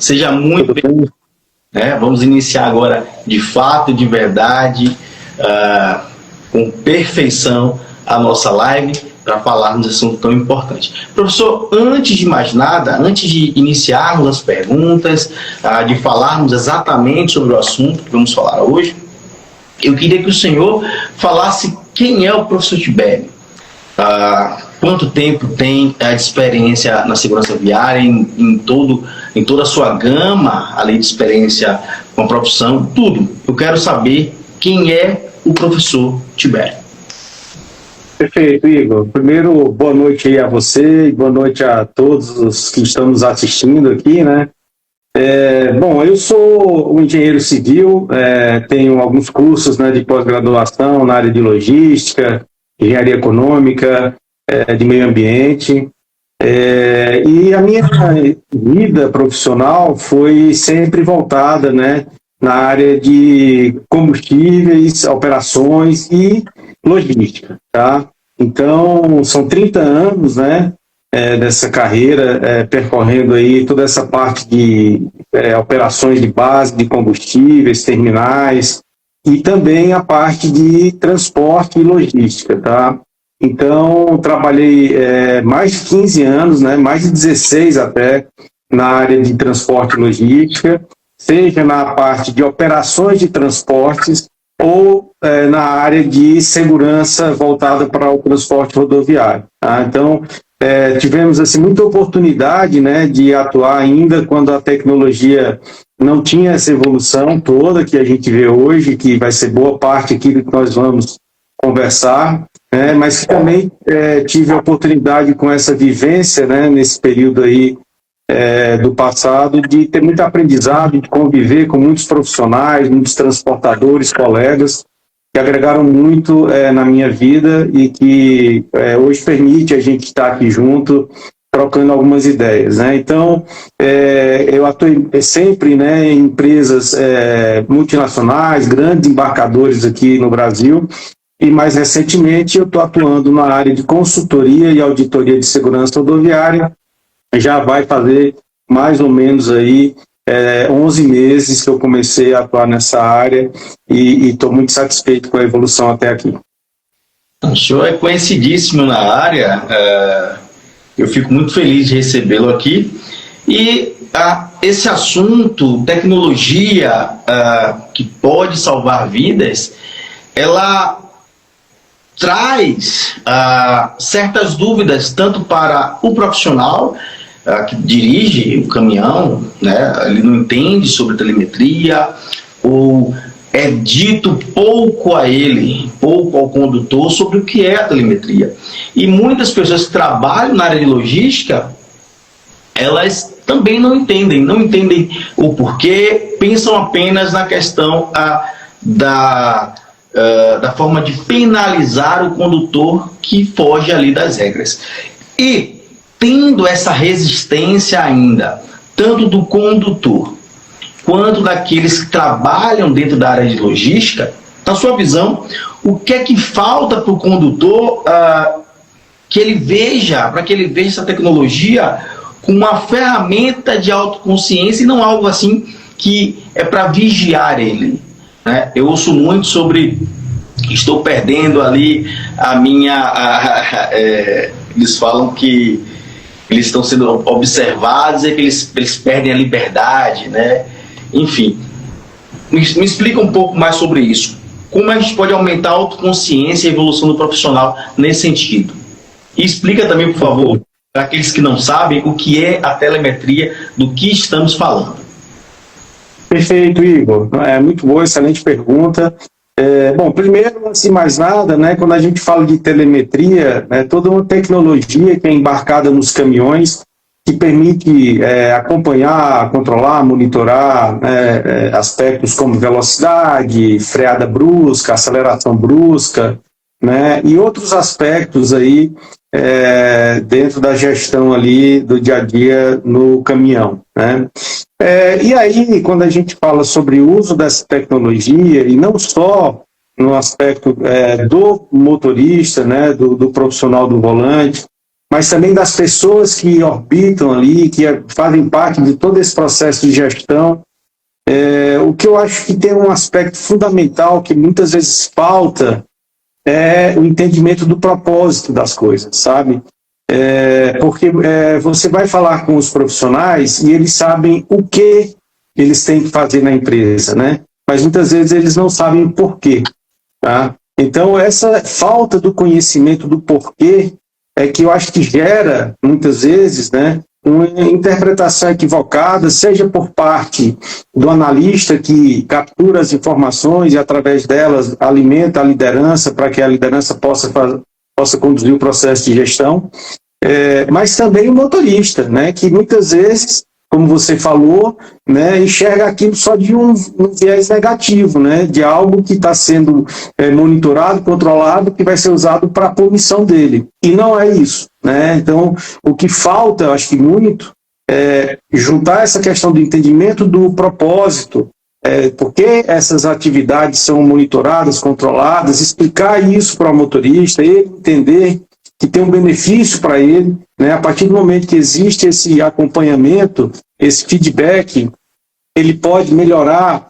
Seja muito bem-vindo. Vamos iniciar agora de fato, de verdade, com perfeição a nossa live para falarmos de assunto tão importante. Professor, antes de mais nada, antes de iniciarmos as perguntas, de falarmos exatamente sobre o assunto que vamos falar hoje, eu queria que o senhor falasse quem é o professor Tibério. Quanto tempo tem de experiência na segurança viária, em toda a sua gama ali de experiência com a profissão, tudo. Eu quero saber quem é o professor Tibério. Perfeito, Igor. Primeiro, boa noite aí a você e boa noite a todos os que estão nos assistindo aqui, né? Bom, eu sou um engenheiro civil, tenho alguns cursos, né, de pós-graduação na área de logística, engenharia econômica, de meio ambiente, e a minha vida profissional foi sempre voltada, né, na área de combustíveis, operações e logística, tá? Então, são 30 anos, né, dessa carreira, percorrendo aí toda essa parte de operações de base de combustíveis, terminais, e também a parte de transporte e logística, tá? Então, trabalhei mais de 15 anos, né, mais de 16 até, na área de transporte e logística, seja na parte de operações de transportes ou na área de segurança voltada para o transporte rodoviário. Tá? Então, tivemos assim, muita oportunidade, né, de atuar ainda quando a tecnologia não tinha essa evolução toda que a gente vê hoje, que vai ser boa parte aqui do que nós vamos conversar, mas que também tive a oportunidade com essa vivência, né, nesse período aí do passado, de ter muito aprendizado, de conviver com muitos profissionais, muitos transportadores, colegas, que agregaram muito na minha vida e que hoje permite a gente estar aqui junto, trocando algumas ideias, né? Então, eu atuei sempre, né, em empresas multinacionais, grandes embarcadores aqui no Brasil, e mais recentemente eu estou atuando na área de consultoria e auditoria de segurança rodoviária. Já vai fazer mais ou menos aí 11 meses que eu comecei a atuar nessa área e estou muito satisfeito com a evolução até aqui. O senhor é conhecidíssimo na área, eu fico muito feliz de recebê-lo aqui. E esse assunto, tecnologia que pode salvar vidas, ela traz certas dúvidas tanto para o profissional que dirige o caminhão, né? Ele não entende sobre telemetria, ou é dito pouco a ele, pouco ao condutor sobre o que é a telemetria. E muitas pessoas que trabalham na área de logística, elas também não entendem o porquê, pensam apenas na questão da forma de penalizar o condutor que foge ali das regras. E tendo essa resistência ainda, tanto do condutor quanto daqueles que trabalham dentro da área de logística, na sua visão, o que é que falta para o condutor para que ele veja essa tecnologia como uma ferramenta de autoconsciência e não algo assim que é para vigiar ele? Eu ouço muito sobre estou perdendo ali a minha... eles falam que eles estão sendo observados e que eles perdem a liberdade, né? Enfim, me explica um pouco mais sobre isso. Como a gente pode aumentar a autoconsciência e a evolução do profissional nesse sentido? E explica também, por favor, para aqueles que não sabem, o que é a telemetria, do que estamos falando. Perfeito, Igor. Muito boa, excelente pergunta. Bom, primeiro, antes de mais nada, né, quando a gente fala de telemetria, toda uma tecnologia que é embarcada nos caminhões que permite acompanhar, controlar, monitorar aspectos como velocidade, freada brusca, aceleração brusca, né, e outros aspectos aí dentro da gestão ali do dia a dia no caminhão, né. E aí, quando a gente fala sobre o uso dessa tecnologia, e não só no aspecto do motorista, né, do profissional do volante, mas também das pessoas que orbitam ali, que fazem parte de todo esse processo de gestão. O que eu acho que tem um aspecto fundamental que muitas vezes falta é o entendimento do propósito das coisas, sabe? Porque você vai falar com os profissionais e eles sabem o que eles têm que fazer na empresa, né? Mas muitas vezes eles não sabem o porquê, tá? Então, essa falta do conhecimento do porquê é que eu acho que gera, muitas vezes, né, uma interpretação equivocada, seja por parte do analista que captura as informações e, através delas, alimenta a liderança para que a liderança possa conduzir o processo de gestão, mas também o motorista, né, que muitas vezes, como você falou, né, enxerga aquilo só de um viés negativo, né, de algo que está sendo monitorado, controlado, que vai ser usado para a punição dele. E não é isso, né? Então, o que falta, eu acho que muito, é juntar essa questão do entendimento do propósito, por que essas atividades são monitoradas, controladas, explicar isso para o motorista, ele entender que tem um benefício para ele, né? A partir do momento que existe esse acompanhamento, esse feedback, ele pode melhorar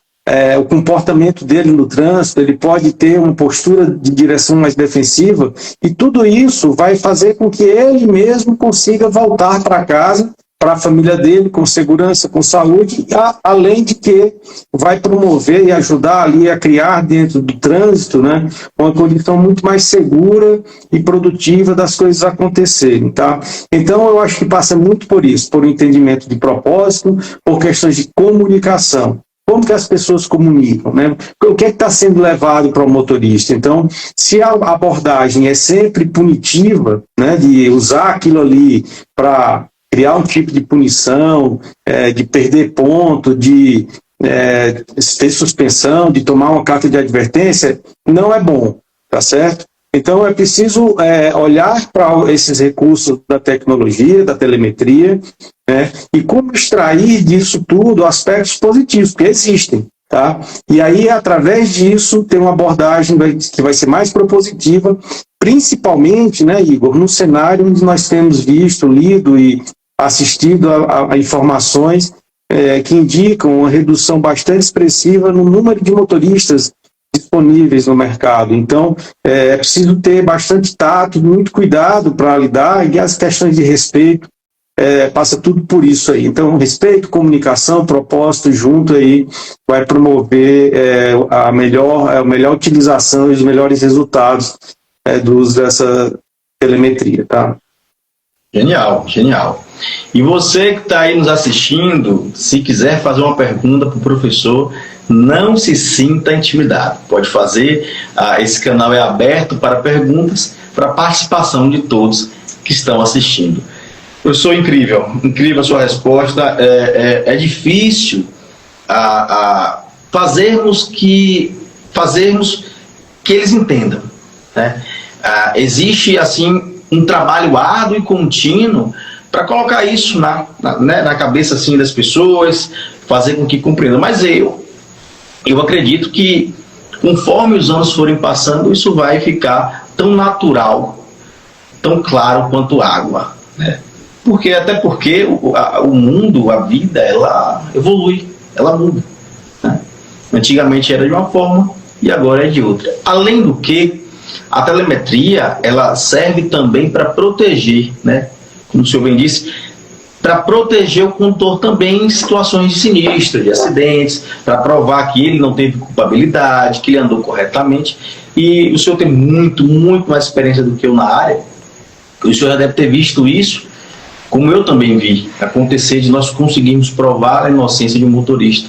o comportamento dele no trânsito, ele pode ter uma postura de direção mais defensiva, e tudo isso vai fazer com que ele mesmo consiga voltar para casa, para a família dele, com segurança, com saúde, além de que vai promover e ajudar ali a criar dentro do trânsito, né, uma condição muito mais segura e produtiva das coisas acontecerem, tá? Então eu acho que passa muito por isso, por um entendimento de propósito, por questões de comunicação. Como que as pessoas comunicam, né? O que é que está sendo levado para o motorista? Então, se a abordagem é sempre punitiva, né, de usar aquilo ali para criar um tipo de punição, de perder ponto, de ter suspensão, de tomar uma carta de advertência, não é bom, tá certo? Então é preciso olhar para esses recursos da tecnologia, da telemetria, né, e como extrair disso tudo aspectos positivos, que existem. Tá? E aí, através disso, tem uma abordagem que vai ser mais propositiva, principalmente, né, Igor, no cenário onde nós temos visto, lido e assistido a informações que indicam uma redução bastante expressiva no número de motoristas disponíveis no mercado. Então, é preciso ter bastante tato, muito cuidado para lidar, e as questões de respeito passa tudo por isso aí. Então, respeito, comunicação, propósito junto aí vai promover a melhor utilização e os melhores resultados do uso dessa telemetria, tá? Genial, genial. E você que está aí nos assistindo, se quiser fazer uma pergunta para o professor, não se sinta intimidado. Pode fazer, esse canal é aberto para perguntas, para participação de todos que estão assistindo. Professor, incrível a sua resposta. É difícil fazermos que eles entendam, né? Existe, assim, um trabalho árduo e contínuo para colocar isso na cabeça, assim, das pessoas, fazer com que compreendam. Mas eu acredito que, conforme os anos forem passando, isso vai ficar tão natural, tão claro quanto água, né? Até porque o mundo, a vida, ela evolui, ela muda, né? Antigamente era de uma forma e agora é de outra. Além do que, a telemetria, ela serve também para proteger, né? Como o senhor bem disse, para proteger o condutor também em situações de sinistro, de acidentes, para provar que ele não teve culpabilidade, que ele andou corretamente. E o senhor tem muito mais experiência do que eu na área. O senhor já deve ter visto isso, como eu também vi acontecer, de nós conseguirmos provar a inocência de um motorista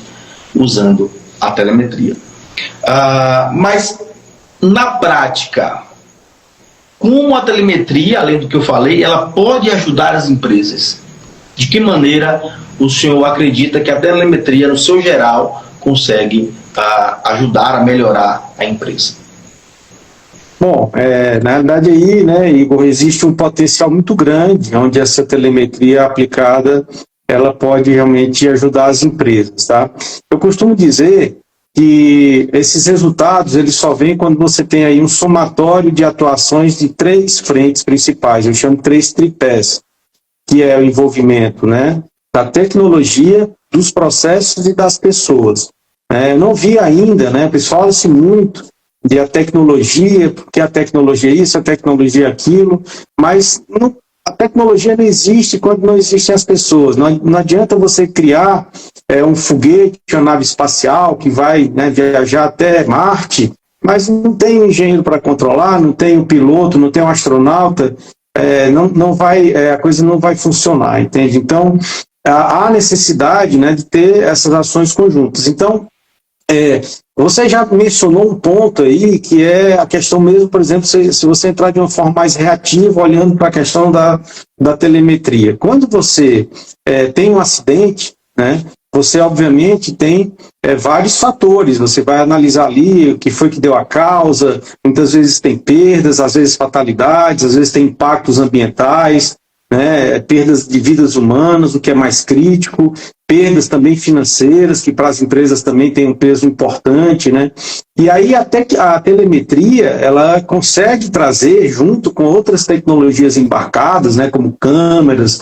usando a telemetria. Mas, na prática, como a telemetria, além do que eu falei, ela pode ajudar as empresas? De que maneira o senhor acredita que a telemetria, no seu geral, consegue ajudar a melhorar a empresa? Bom, na verdade aí, né, Igor, existe um potencial muito grande onde essa telemetria aplicada, ela pode realmente ajudar as empresas, tá? Eu costumo dizer que esses resultados eles só vêm quando você tem aí um somatório de atuações de 3 frentes principais, eu chamo de 3 tripés, que é o envolvimento, né, da tecnologia, dos processos e das pessoas. Eu não vi ainda, né, pessoal, fala-se muito de a tecnologia, porque a tecnologia é isso, a tecnologia é aquilo, mas a tecnologia não existe quando não existem as pessoas. Não adianta você criar um foguete, uma nave espacial que vai, né, viajar até Marte, mas não tem um engenheiro para controlar, não tem um piloto, não tem um astronauta, não vai, a coisa não vai funcionar, entende? Então, há necessidade, né, de ter essas ações conjuntas. Então, você já mencionou um ponto aí, que é a questão mesmo, por exemplo, se você entrar de uma forma mais reativa, olhando para a questão da telemetria. Quando você tem um acidente, né, você obviamente tem vários fatores, você vai analisar ali o que foi que deu a causa, muitas vezes tem perdas, às vezes fatalidades, às vezes tem impactos ambientais, né, perdas de vidas humanas, o que é mais crítico, perdas também financeiras, que para as empresas também tem um peso importante, né? E aí até que a telemetria, ela consegue trazer, junto com outras tecnologias embarcadas, né, como câmeras,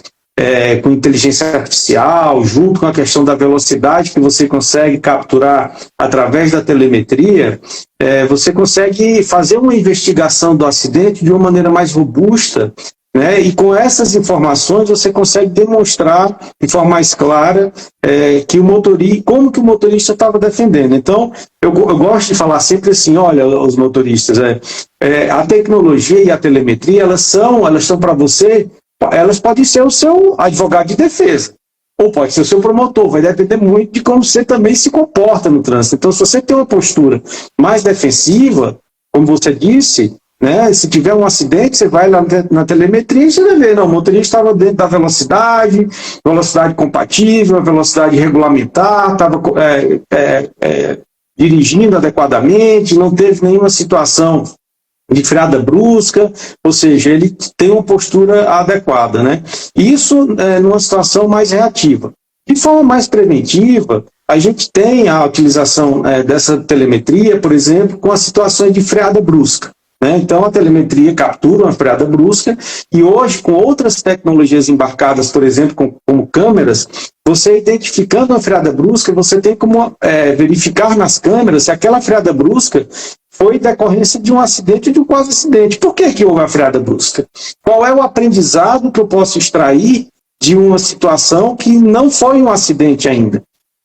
com inteligência artificial, junto com a questão da velocidade que você consegue capturar através da telemetria, você consegue fazer uma investigação do acidente de uma maneira mais robusta, né? E com essas informações você consegue demonstrar de forma mais clara que o motorista, como que o motorista estava defendendo. Então, eu gosto de falar sempre assim, olha, os motoristas, a tecnologia e a telemetria, elas estão para você, elas podem ser o seu advogado de defesa, ou pode ser o seu promotor, vai depender muito de como você também se comporta no trânsito. Então, se você tem uma postura mais defensiva, como você disse, né, se tiver um acidente, você vai lá na telemetria e você vai ver, não, o motorista estava dentro da velocidade compatível, velocidade regulamentar, estava dirigindo adequadamente, não teve nenhuma situação de freada brusca, ou seja, ele tem uma postura adequada, né? Isso numa situação mais reativa. De forma mais preventiva, a gente tem a utilização dessa telemetria, por exemplo, com as situações de freada brusca. Então, a telemetria captura uma freada brusca e hoje, com outras tecnologias embarcadas, por exemplo, como câmeras, você identificando uma freada brusca, você tem como verificar nas câmeras se aquela freada brusca foi decorrência de um acidente ou de um quase acidente. Por que houve a freada brusca? Qual é o aprendizado que eu posso extrair de uma situação que não foi um acidente ainda?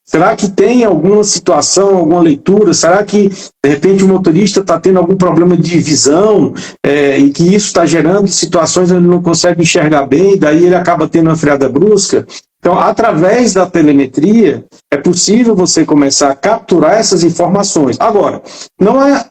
Será que tem alguma situação, alguma leitura? Será que, de repente, o motorista está tendo algum problema de visão e que isso está gerando situações onde ele não consegue enxergar bem, daí ele acaba tendo uma freada brusca? Então, através da telemetria, é possível você começar a capturar essas informações. Agora,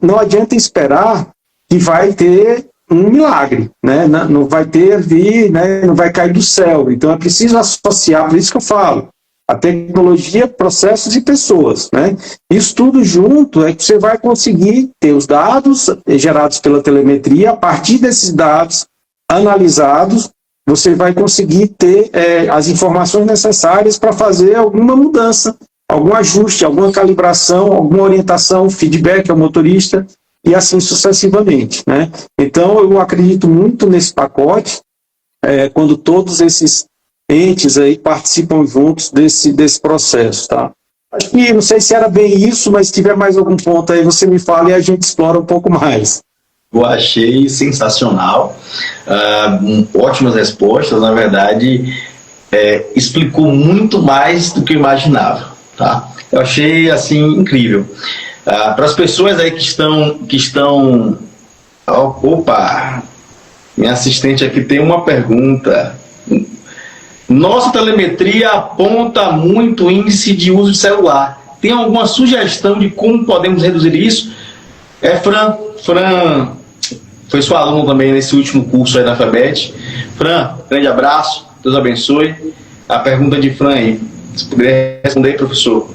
não adianta esperar que vai ter um milagre, né? Não vai ter ali, né? Não vai cair do céu. Então, é preciso associar, por isso que eu falo, a tecnologia, processos e pessoas, né? Isso tudo junto é que você vai conseguir ter os dados gerados pela telemetria, a partir desses dados analisados, você vai conseguir ter as informações necessárias para fazer alguma mudança, algum ajuste, alguma calibração, alguma orientação, feedback ao motorista e assim sucessivamente, né? Então, eu acredito muito nesse pacote, quando todos esses entes aí participam juntos desse processo, tá? Acho que, não sei se era bem isso, mas se tiver mais algum ponto aí, você me fala e a gente explora um pouco mais. Eu achei sensacional, ótimas respostas, na verdade, explicou muito mais do que eu imaginava, tá? Eu achei, assim, incrível. Para as pessoas aí que estão... Opa! Minha assistente aqui tem uma pergunta. Nossa telemetria aponta muito índice de uso de celular. Tem alguma sugestão de como podemos reduzir isso? Fran foi sua aluna também nesse último curso aí da FABET. Fran, grande abraço, Deus abençoe. A pergunta de Fran aí, se puder responder aí, professor.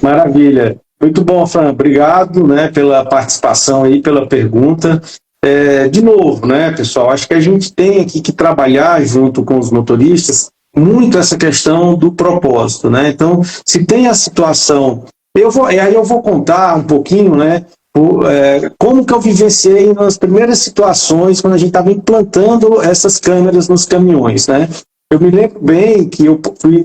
Maravilha. Muito bom, Fran. Obrigado, né, pela participação aí, pela pergunta. De novo, né, pessoal, acho que a gente tem aqui que trabalhar junto com os motoristas muito essa questão do propósito, né? Então, se tem a situação Aí eu vou contar um pouquinho, né, como que eu vivenciei nas primeiras situações quando a gente estava implantando essas câmeras nos caminhões, né? Eu me lembro bem que eu fui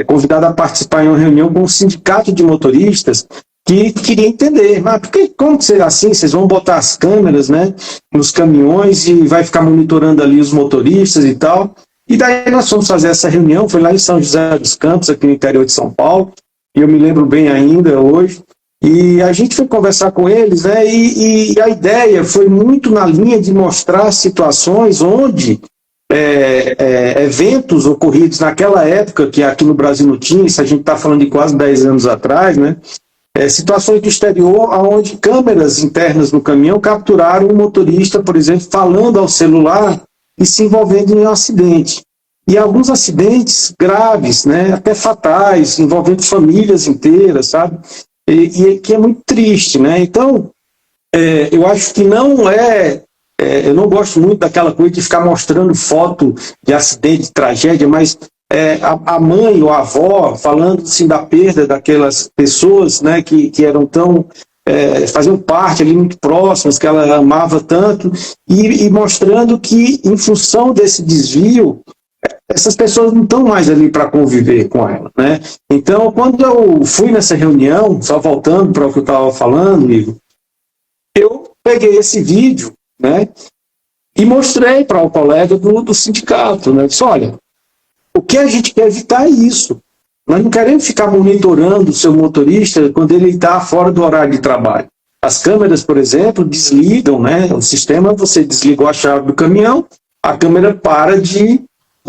convidado a participar em uma reunião com um sindicato de motoristas que queria entender, mas como que será assim? Vocês vão botar as câmeras, né, nos caminhões e vai ficar monitorando ali os motoristas e tal. E daí nós fomos fazer essa reunião, foi lá em São José dos Campos, aqui no interior de São Paulo, e eu me lembro bem ainda hoje. E a gente foi conversar com eles, né, e a ideia foi muito na linha de mostrar situações onde eventos ocorridos naquela época, que aqui no Brasil não tinha, isso a gente está falando de quase 10 anos atrás, né, situações do exterior, onde câmeras internas no caminhão capturaram um motorista, por exemplo, falando ao celular e se envolvendo em um acidente. E alguns acidentes graves, né, até fatais, envolvendo famílias inteiras, sabe? E que é muito triste, né? Então, eu acho que não eu não gosto muito daquela coisa de ficar mostrando foto de acidente, de tragédia, mas a mãe ou a avó falando assim, da perda daquelas pessoas, né, que eram tão faziam parte ali muito próximas, que ela amava tanto, e mostrando que em função desse desvio essas pessoas não estão mais ali para conviver com ela, né? Então, quando eu fui nessa reunião, só voltando para o que eu estava falando, Igor, eu peguei esse vídeo, né, e mostrei para o colega do sindicato, né? Disse, olha, o que a gente quer evitar é isso. Nós não queremos ficar monitorando o seu motorista quando ele está fora do horário de trabalho. As câmeras, por exemplo, desligam, né? O sistema, você desligou a chave do caminhão, a câmera para de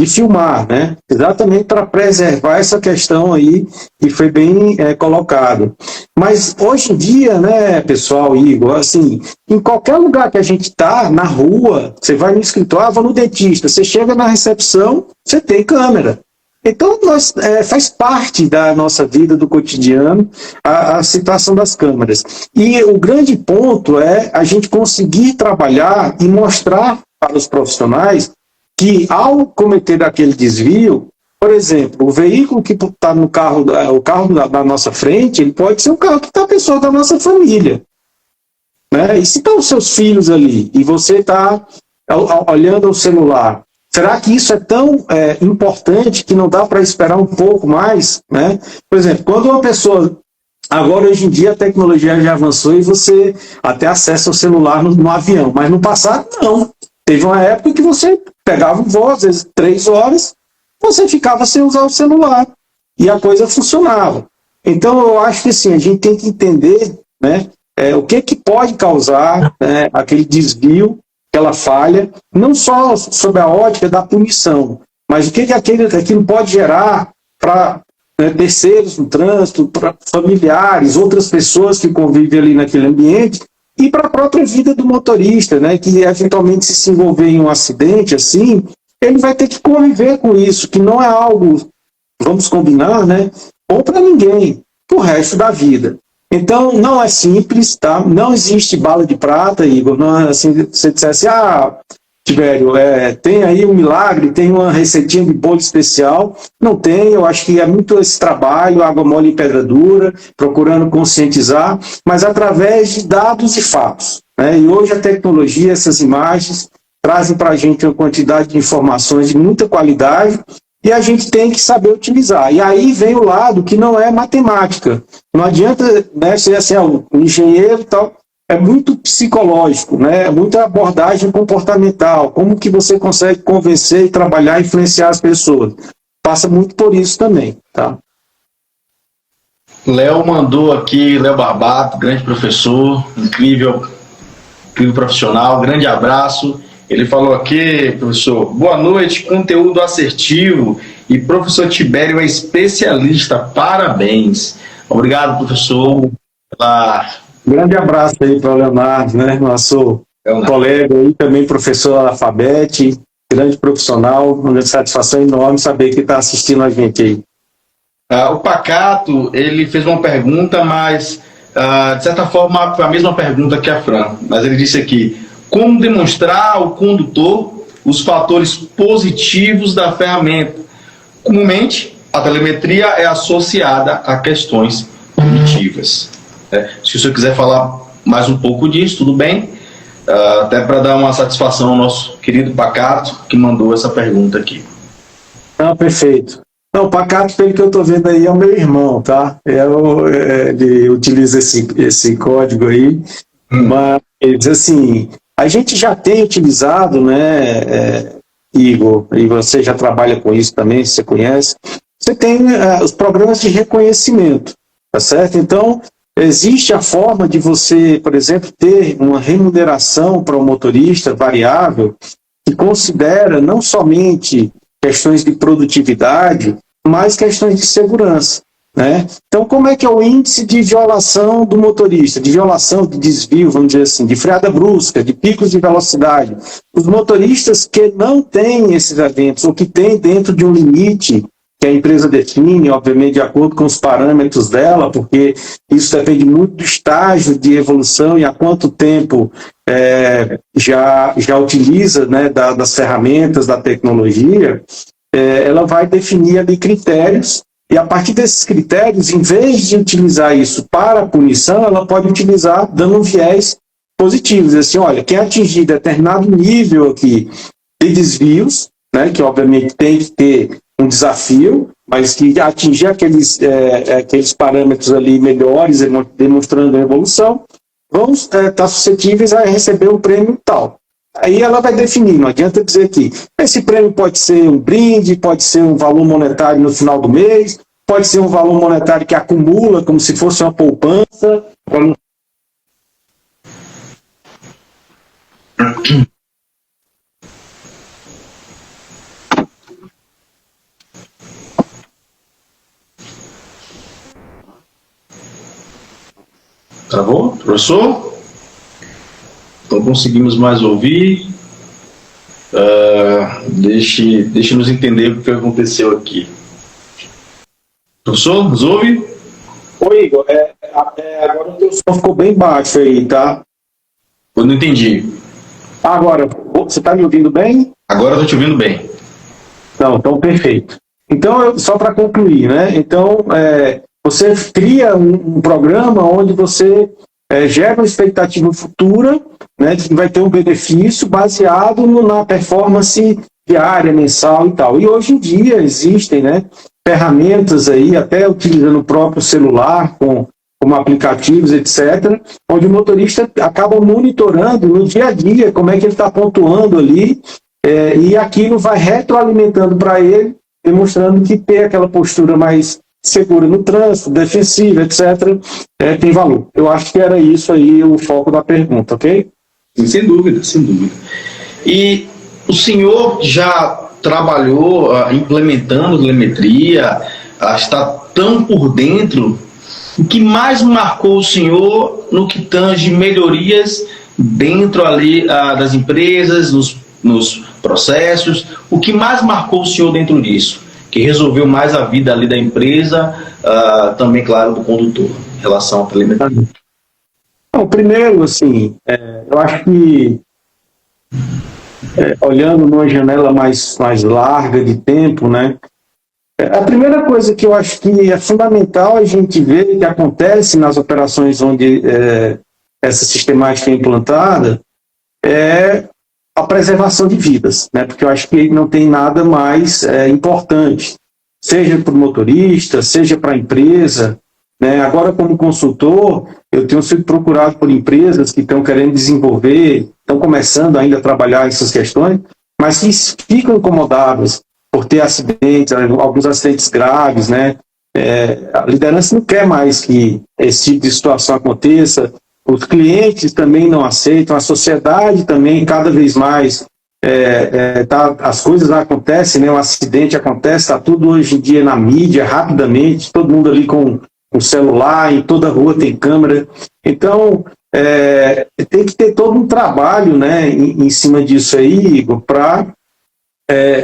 filmar, né? Exatamente para preservar essa questão aí que foi bem colocado. Mas hoje em dia, né, pessoal, Igor, assim, em qualquer lugar que a gente está, na rua, você vai no escritório, vou no dentista, você chega na recepção, você tem câmera. Então, faz parte da nossa vida, do cotidiano, a situação das câmeras. E o grande ponto é a gente conseguir trabalhar e mostrar para os profissionais que, ao cometer aquele desvio, por exemplo, o veículo que está no carro, o carro da nossa frente, ele pode ser um carro que está a pessoa da nossa família, né? E se estão os seus filhos ali, e você está olhando o celular, será que isso é tão importante que não dá para esperar um pouco mais, né? Por exemplo, quando uma pessoa... Agora, hoje em dia, a tecnologia já avançou e você até acessa o celular no avião, mas no passado, não. Teve uma época que você pegava um voo, às vezes 3 horas, você ficava sem usar o celular e a coisa funcionava. Então, eu acho que assim, a gente tem que entender, né, o que pode causar, né, aquele desvio, aquela falha, não só sob a ótica da punição, mas o que aquilo pode gerar para terceiros no trânsito, para familiares, outras pessoas que convivem ali naquele ambiente, e para a própria vida do motorista, né, que eventualmente se envolver em um acidente assim, ele vai ter que conviver com isso, que não é algo, vamos combinar, né, bom para ninguém, pro resto da vida. Então, não é simples, tá? Não existe bala de prata, Igor. Não é assim, você dissesse, Tibério, tem aí um milagre, tem uma receitinha de bolo especial. Não tem, eu acho que é muito esse trabalho, água mole em pedra dura, procurando conscientizar, mas através de dados e fatos, né? E hoje a tecnologia, essas imagens, trazem para a gente uma quantidade de informações de muita qualidade, e a gente tem que saber utilizar. E aí vem o lado que não é matemática. Não adianta, né, ser assim, um engenheiro e tal, é muito psicológico, né, é muita abordagem comportamental, como que você consegue convencer e trabalhar e influenciar as pessoas. Passa muito por isso também, tá? Léo mandou aqui, Léo Barbato, grande professor, incrível profissional, grande abraço. Ele falou aqui, professor, boa noite, conteúdo assertivo e professor Tibério é especialista, parabéns. Obrigado, professor. Grande abraço aí para o Leonardo, né? Nosso colega aí, também professor Alfabete, grande profissional, uma satisfação enorme saber que está assistindo a gente aí. O Pacato, ele fez uma pergunta, mas de certa forma foi a mesma pergunta que a Fran, mas ele disse aqui, como demonstrar ao condutor os fatores positivos da ferramenta? Comumente, a telemetria é associada a questões cognitivas. Se o senhor quiser falar mais um pouco disso, tudo bem, até para dar uma satisfação ao nosso querido Pacato, que mandou essa pergunta aqui. Perfeito. Não, o Pacato, pelo que eu estou vendo aí, é o meu irmão, tá? Ele utiliza esse código aí, mas, assim, a gente já tem utilizado, né, Igor, e você já trabalha com isso também, você conhece, você tem os programas de reconhecimento, tá certo? Então, existe a forma de você, por exemplo, ter uma remuneração para o motorista variável que considera não somente questões de produtividade, mas questões de segurança, né? Então, como é que é o índice de violação do motorista, de violação, de desvio, vamos dizer assim, de freada brusca, de picos de velocidade? Os motoristas que não têm esses eventos, ou que têm dentro de um limite que a empresa define, obviamente, de acordo com os parâmetros dela, porque isso depende muito do estágio de evolução e há quanto tempo já utiliza, né, das ferramentas, da tecnologia, ela vai definir ali critérios, e a partir desses critérios, em vez de utilizar isso para punição, ela pode utilizar dando um viés positivo, dizer assim, olha, quem atingir determinado nível aqui de desvios, né, que obviamente tem que ter um desafio, mas que atingir aqueles parâmetros ali melhores, demonstrando a evolução, vão estar suscetíveis a receber um prêmio tal. Aí ela vai definir, não adianta dizer que esse prêmio pode ser um brinde, pode ser um valor monetário no final do mês, pode ser um valor monetário que acumula, como se fosse uma poupança. Travou, professor? Não conseguimos mais ouvir. Deixe-nos entender o que aconteceu aqui. Professor, nos ouve? Oi, Igor. Agora o teu som ficou bem baixo aí, tá? Eu não entendi. Agora, você está me ouvindo bem? Agora eu estou te ouvindo bem. Então perfeito. Então, só para concluir, né? Então, você cria um programa onde você gera uma expectativa futura, né, que vai ter um benefício baseado na performance diária, mensal e tal. E hoje em dia existem, né, ferramentas aí, até utilizando o próprio celular, como aplicativos, etc., onde o motorista acaba monitorando no dia a dia como é que ele está pontuando ali, e aquilo vai retroalimentando para ele, demonstrando que ter aquela postura mais segura no trânsito, defensiva, etc., tem valor. Eu acho que era isso aí o foco da pergunta, ok? Sem dúvida, sem dúvida. E o senhor já trabalhou implementando telemetria, está tão por dentro. O que mais marcou o senhor no que tange melhorias dentro ali das empresas, nos processos? O que mais marcou o senhor dentro disso? Que resolveu mais a vida ali da empresa, também, claro, do condutor, em relação à telemetria? Bom, primeiro, assim, eu acho que, olhando numa janela mais larga de tempo, né, a primeira coisa que eu acho que é fundamental a gente ver que acontece nas operações onde essa sistemática é implantada é a preservação de vidas, né? Porque eu acho que não tem nada mais importante, seja para o motorista, seja para a empresa, né? Agora, como consultor, eu tenho sido procurado por empresas que estão querendo desenvolver, estão começando ainda a trabalhar essas questões, mas que ficam incomodadas por ter acidentes, alguns acidentes graves, né? A liderança não quer mais que esse tipo de situação aconteça. Os clientes também não aceitam, a sociedade também, cada vez mais, as coisas acontecem, né? Um acidente acontece, está tudo hoje em dia na mídia, rapidamente, todo mundo ali com o celular, em toda rua tem câmera. Então, tem que ter todo um trabalho, né, em cima disso aí, Igor, para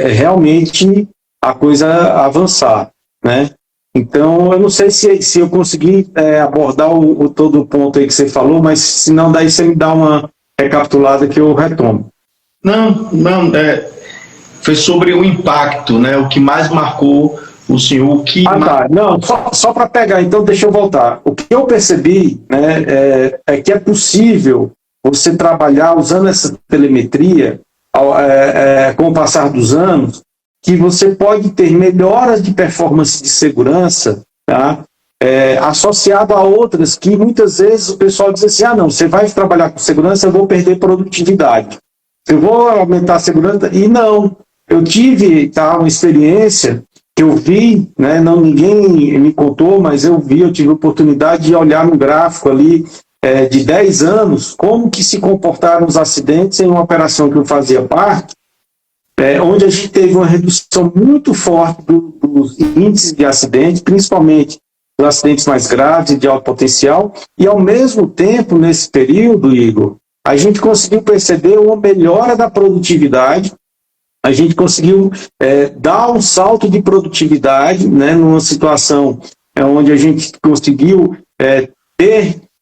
realmente a coisa avançar, né? Então, eu não sei se eu consegui abordar todo o ponto aí que você falou, mas se não, daí você me dá uma recapitulada que eu retomo. Não, foi sobre o impacto, né? O que mais marcou o senhor o que... Tá. Não, só para pegar, então deixa eu voltar. O que eu percebi, né, é que é possível você trabalhar usando essa telemetria com o passar dos anos, que você pode ter melhoras de performance de segurança, tá? Associado a outras que muitas vezes o pessoal diz assim, não, você vai trabalhar com segurança, eu vou perder produtividade. Eu vou aumentar a segurança, e não. Eu tive uma experiência que eu vi, né, ninguém me contou, mas eu tive a oportunidade de olhar no gráfico ali de 10 anos, como que se comportaram os acidentes em uma operação que eu fazia parte, onde a gente teve uma redução muito forte dos índices de acidentes, principalmente dos acidentes mais graves e de alto potencial, e ao mesmo tempo, nesse período, Igor, a gente conseguiu perceber uma melhora da produtividade, a gente conseguiu dar um salto de produtividade, né, numa situação onde a gente conseguiu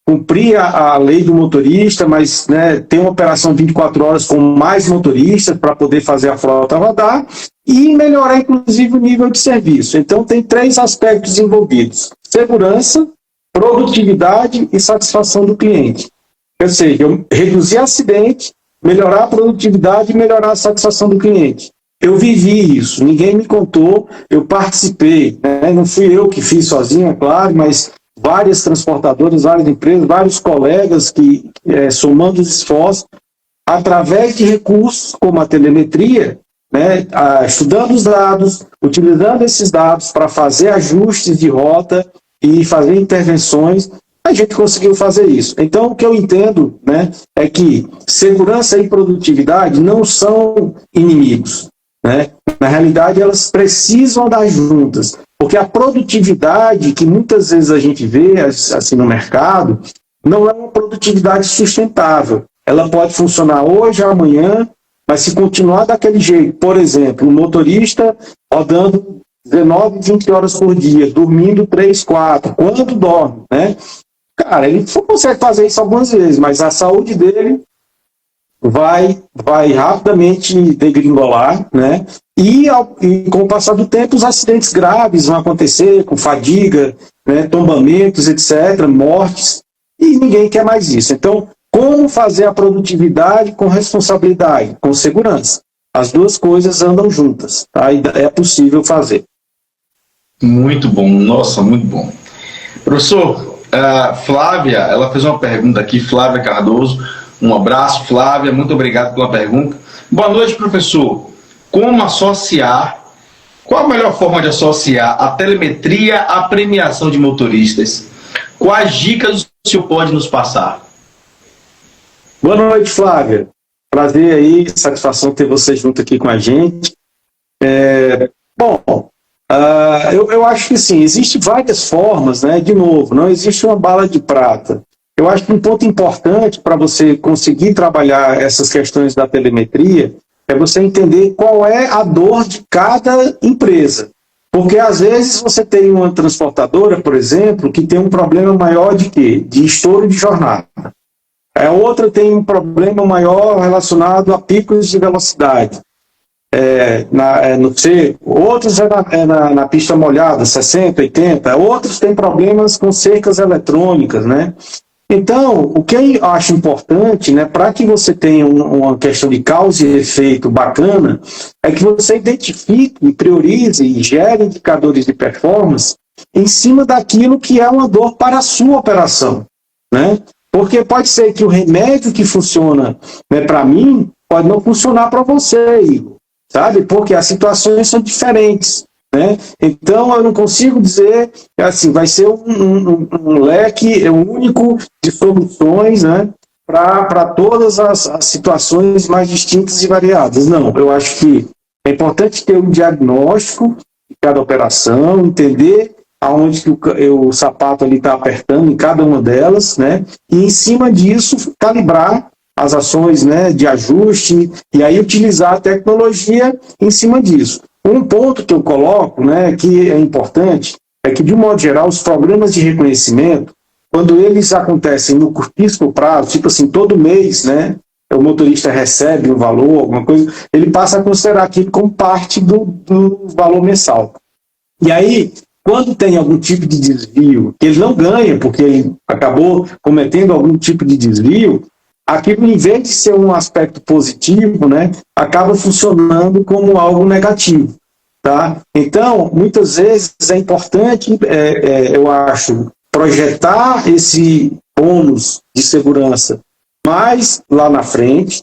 cumprir a lei do motorista, mas, né, ter uma operação 24 horas com mais motoristas para poder fazer a frota rodar e melhorar, inclusive, o nível de serviço. Então, tem 3 aspectos envolvidos: segurança, produtividade e satisfação do cliente. Ou seja, eu reduzir acidente, melhorar a produtividade e melhorar a satisfação do cliente. Eu vivi isso, ninguém me contou, eu participei, né? Não fui eu que fiz sozinho, é claro, mas várias transportadoras, várias empresas, vários colegas que, somando os esforços, através de recursos como a telemetria, né, estudando os dados, utilizando esses dados para fazer ajustes de rota e fazer intervenções, a gente conseguiu fazer isso. Então, o que eu entendo, né, é que segurança e produtividade não são inimigos, né? Na realidade, elas precisam dar juntas, porque a produtividade que muitas vezes a gente vê assim no mercado não é uma produtividade sustentável. Ela pode funcionar hoje, amanhã, mas se continuar daquele jeito, por exemplo, um motorista rodando 19, 20 horas por dia, dormindo 3, 4, quando dorme, né? Cara, ele consegue fazer isso algumas vezes, mas a saúde dele vai rapidamente degringolar, né? E com o passar do tempo, os acidentes graves vão acontecer, com fadiga, né, tombamentos, etc., mortes, e ninguém quer mais isso. Então, como fazer a produtividade com responsabilidade, com segurança? As duas coisas andam juntas, tá? E é possível fazer. Muito bom, nossa, muito bom. Professor, Flávia, ela fez uma pergunta aqui, Flávia Cardoso. Um abraço, Flávia, muito obrigado pela pergunta. Boa noite, professor. Qual a melhor forma de associar a telemetria à premiação de motoristas? Quais dicas o senhor pode nos passar? Boa noite, Flávia. Prazer aí, satisfação ter você junto aqui com a gente. Eu acho que sim, existem várias formas, né? De novo, não existe uma bala de prata. Eu acho que um ponto importante para você conseguir trabalhar essas questões da telemetria é você entender qual é a dor de cada empresa. Porque às vezes você tem uma transportadora, por exemplo, que tem um problema maior de quê? De estouro de jornada. A outra tem um problema maior relacionado a picos de velocidade. Outros na pista molhada, 60, 80. Outros têm problemas com cercas eletrônicas, né? Então, o que eu acho importante, né, para que você tenha uma questão de causa e efeito bacana, é que você identifique, priorize e gere indicadores de performance em cima daquilo que é uma dor para a sua operação, né? Porque pode ser que o remédio que funciona, né, para mim, pode não funcionar para você, Igor, sabe? Porque as situações são diferentes, né? Então, eu não consigo dizer, assim, vai ser um leque único de soluções, né, para todas as situações mais distintas e variadas. Não, eu acho que é importante ter um diagnóstico de cada operação, entender aonde que o sapato ali está apertando em cada uma delas, né, e em cima disso calibrar as ações, né, de ajuste e aí utilizar a tecnologia em cima disso. Um ponto que eu coloco, né, que é importante, é que, de um modo geral, os programas de reconhecimento, quando eles acontecem no curtíssimo prazo, tipo assim, todo mês, né, o motorista recebe um valor, alguma coisa, ele passa a considerar aquilo como parte do valor mensal. E aí, quando tem algum tipo de desvio, que ele não ganha, porque ele acabou cometendo algum tipo de desvio, aquilo, em vez de ser um aspecto positivo, né, acaba funcionando como algo negativo. Tá? Então, muitas vezes é importante, eu acho, projetar esse bônus de segurança mais lá na frente.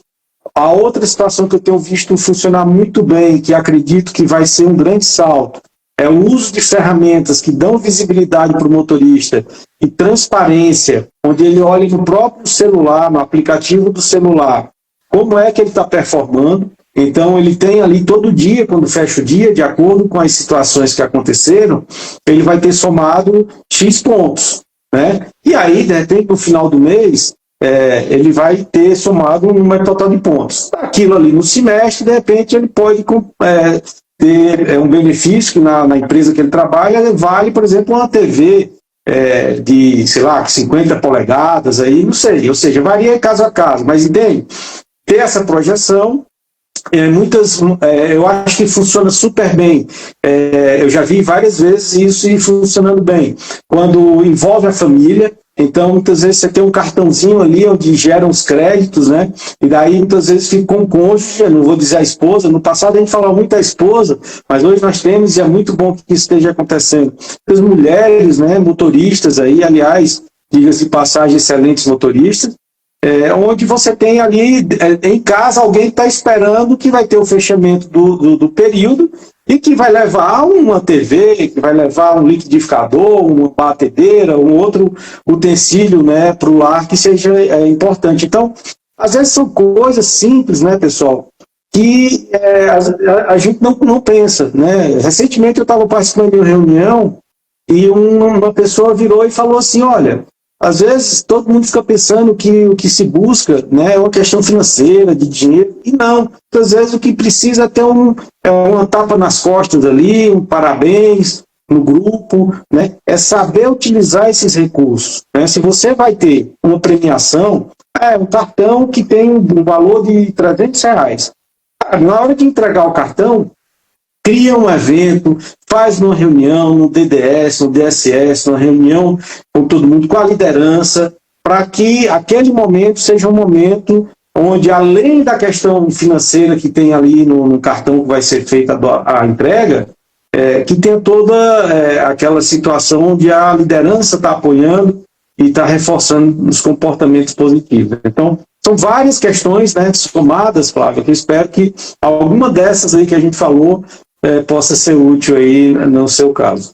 A outra situação que eu tenho visto funcionar muito bem, que acredito que vai ser um grande salto, é o uso de ferramentas que dão visibilidade para o motorista e transparência, onde ele olha no próprio celular, no aplicativo do celular, como é que ele está performando. Então, ele tem ali todo dia, quando fecha o dia, de acordo com as situações que aconteceram, ele vai ter somado X pontos, né? E aí, de repente, no final do mês, ele vai ter somado um número total de pontos. Aquilo ali no semestre, de repente, ele pode ter um benefício que na empresa que ele trabalha vale, por exemplo, uma TV de, sei lá, 50 polegadas, aí, não sei, ou seja, varia caso a caso, mas entende? Ter essa projeção, eu acho que funciona super bem. Eu já vi várias vezes isso e funcionando bem. Quando envolve a família, então muitas vezes você tem um cartãozinho ali onde geram os créditos, né? E daí muitas vezes fica com o cônjuge, não vou dizer a esposa. No passado a gente falava muito da esposa, mas hoje nós temos, e é muito bom que isso esteja acontecendo, as mulheres, né, motoristas aí, aliás, diga-se de passagem, excelentes motoristas, onde você tem ali em casa alguém que está esperando que vai ter o fechamento do período e que vai levar uma TV, que vai levar um liquidificador, uma batedeira, um outro utensílio, né, para o lar que seja importante. Então, às vezes são coisas simples, né, pessoal, que a gente não pensa, né? Recentemente eu estava participando de uma reunião e uma pessoa virou e falou assim, olha, às vezes todo mundo fica pensando que o que se busca, né, é uma questão financeira, de dinheiro, e não. Às vezes o que precisa é ter uma tapa nas costas ali, um parabéns no grupo, né, é saber utilizar esses recursos. Né? Se você vai ter uma premiação, um cartão que tem um valor de R$300. Na hora de entregar o cartão, cria um evento, faz uma reunião no DDS, no DSS, uma reunião com todo mundo, com a liderança, para que aquele momento seja um momento onde, além da questão financeira que tem ali no cartão que vai ser feita a entrega, que tenha toda aquela situação onde a liderança está apoiando e está reforçando os comportamentos positivos. Então, são várias questões, né, somadas, Flávio, que eu espero que alguma dessas aí que a gente falou possa ser útil aí no seu caso.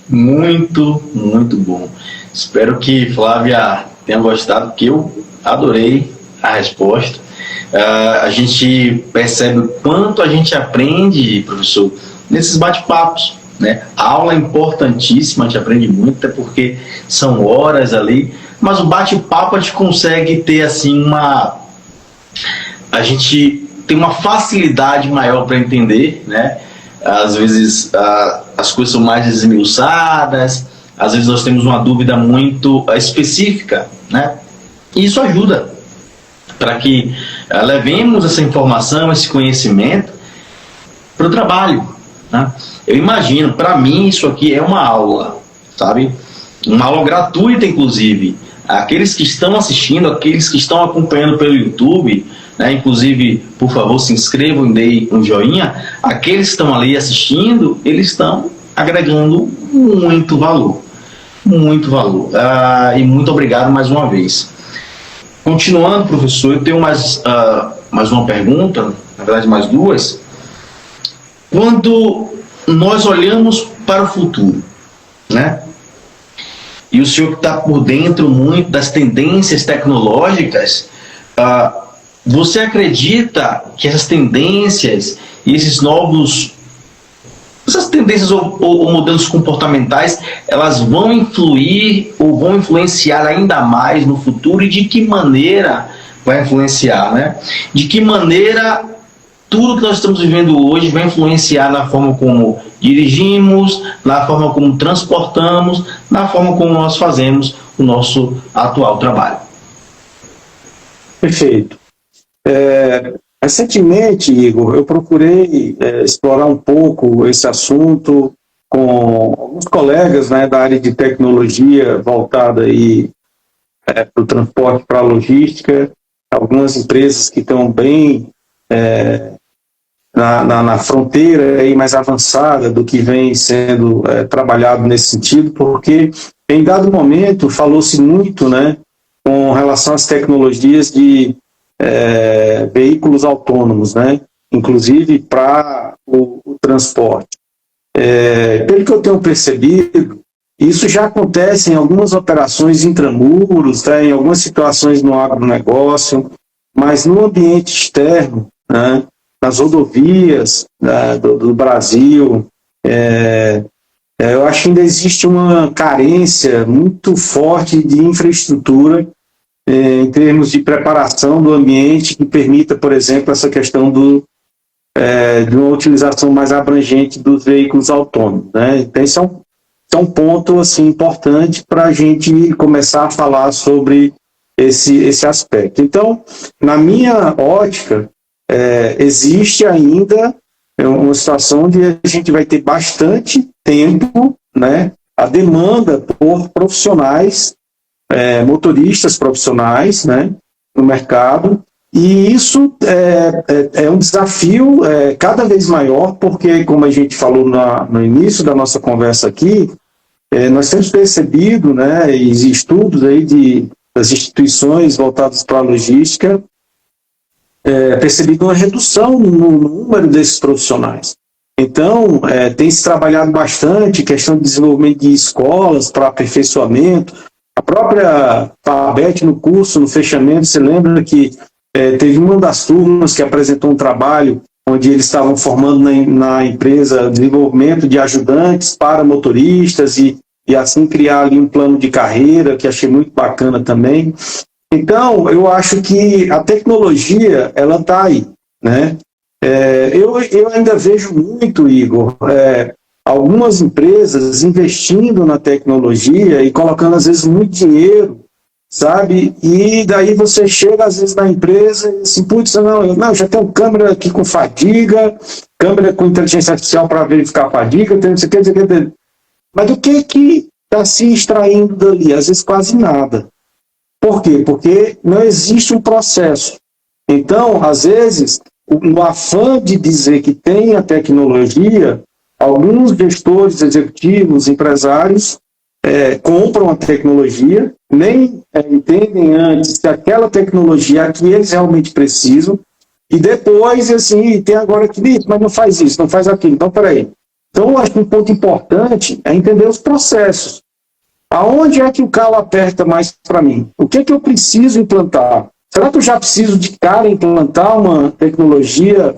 Muito, muito bom. Espero que Flávia tenha gostado, porque eu adorei a resposta. A gente percebe o quanto a gente aprende, professor, nesses bate-papos, né? A aula é importantíssima, a gente aprende muito, até porque são horas ali, mas o bate-papo a gente consegue ter assim a gente tem uma facilidade maior para entender, né? Às vezes as coisas são mais esmiuçadas, às vezes nós temos uma dúvida muito específica, né? E isso ajuda para que levemos essa informação, esse conhecimento para o trabalho, né? Eu imagino, para mim isso aqui é uma aula, sabe? Uma aula gratuita, inclusive. Aqueles que estão assistindo, aqueles que estão acompanhando pelo YouTube, né, inclusive, por favor, se inscrevam e deem um joinha. Aqueles que estão ali assistindo, eles estão agregando muito valor. Muito valor. E muito obrigado mais uma vez. Continuando, professor, eu tenho mais uma pergunta, na verdade mais duas. Quando nós olhamos para o futuro, né? E o senhor que está por dentro muito das tendências tecnológicas, você acredita que essas tendências e essas tendências ou modelos comportamentais, elas vão influir ou vão influenciar ainda mais no futuro? E de que maneira vai influenciar, né? De que maneira tudo que nós estamos vivendo hoje vai influenciar na forma como dirigimos, na forma como transportamos, na forma como nós fazemos o nosso atual trabalho? Perfeito. Recentemente, Igor, eu procurei explorar um pouco esse assunto com alguns colegas, né, da área de tecnologia voltada aí para o transporte, para a logística, algumas empresas que estão bem na fronteira aí mais avançada do que vem sendo trabalhado nesse sentido, porque em dado momento falou-se muito, né, com relação às tecnologias de veículos autônomos, né, inclusive para o transporte. Pelo que eu tenho percebido, isso já acontece em algumas operações intramuros, tá, em algumas situações no agronegócio, mas no ambiente externo, né, nas rodovias do Brasil, eu acho que ainda existe uma carência muito forte de infraestrutura em termos de preparação do ambiente que permita, por exemplo, essa questão de uma utilização mais abrangente dos veículos autônomos, né? Então, isso é um ponto assim, importante para a gente começar a falar sobre esse aspecto. Então, na minha ótica, existe ainda uma situação onde a gente vai ter bastante tempo, né, a demanda por profissionais, motoristas profissionais, né, no mercado, e isso é um desafio cada vez maior, porque, como a gente falou no início da nossa conversa aqui, nós temos percebido, né, e estudos aí das instituições voltadas para a logística, percebido uma redução no número desses profissionais. Então, tem se trabalhado bastante questão de desenvolvimento de escolas para aperfeiçoamento. A própria FABET no curso, no fechamento, você lembra que teve uma das turmas que apresentou um trabalho onde eles estavam formando na empresa desenvolvimento de ajudantes para motoristas e assim criar ali um plano de carreira, que achei muito bacana também. Então, eu acho que a tecnologia, ela está aí, né? Eu ainda vejo muito, Igor, algumas empresas investindo na tecnologia e colocando, às vezes, muito dinheiro, sabe? E daí você chega, às vezes, na empresa e assim, putz, não, já tem câmera aqui com fadiga, câmera com inteligência artificial para verificar a fadiga, tem não sei o que. Mas do que está se extraindo dali? Às vezes, quase nada. Por quê? Porque não existe um processo. Então, às vezes, no afã de dizer que tem a tecnologia, alguns gestores, executivos, empresários compram a tecnologia, nem entendem antes se aquela tecnologia é a que eles realmente precisam, e depois, assim, tem agora que isso, mas não faz isso, não faz aquilo. Então, peraí. Então, eu acho que um ponto importante é entender os processos. Aonde é que o calo aperta mais para mim? O que é que eu preciso implantar? Será que eu já preciso de cara implantar uma tecnologia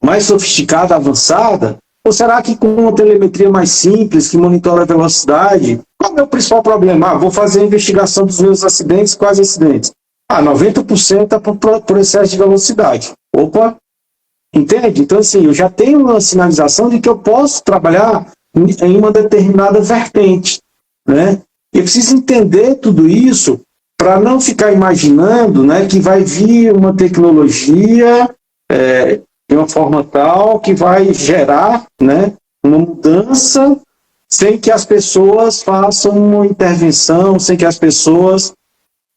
mais sofisticada, avançada? Ou será que com uma telemetria mais simples, que monitora a velocidade, qual é o meu principal problema? Vou fazer a investigação dos meus acidentes, quais acidentes? 90% é por excesso de velocidade. Opa! Entende? Então, assim, eu já tenho uma sinalização de que eu posso trabalhar em uma determinada vertente, né? Eu preciso entender tudo isso para não ficar imaginando, né, que vai vir uma tecnologia de uma forma tal que vai gerar, né, uma mudança sem que as pessoas façam uma intervenção, sem que as pessoas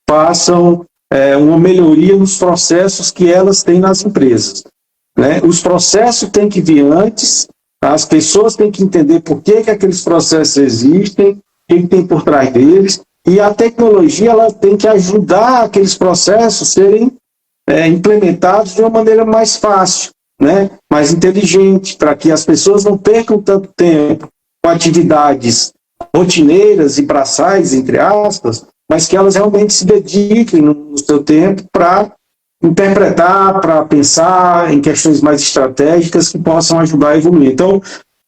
façam uma melhoria nos processos que elas têm nas empresas, né? Os processos têm que vir antes, as pessoas têm que entender por que aqueles processos existem, o que tem por trás deles, e a tecnologia ela tem que ajudar aqueles processos a serem implementados de uma maneira mais fácil, né? Mais inteligente, para que as pessoas não percam tanto tempo com atividades rotineiras e braçais, entre aspas, mas que elas realmente se dediquem no seu tempo para interpretar, para pensar em questões mais estratégicas que possam ajudar a evoluir. Então,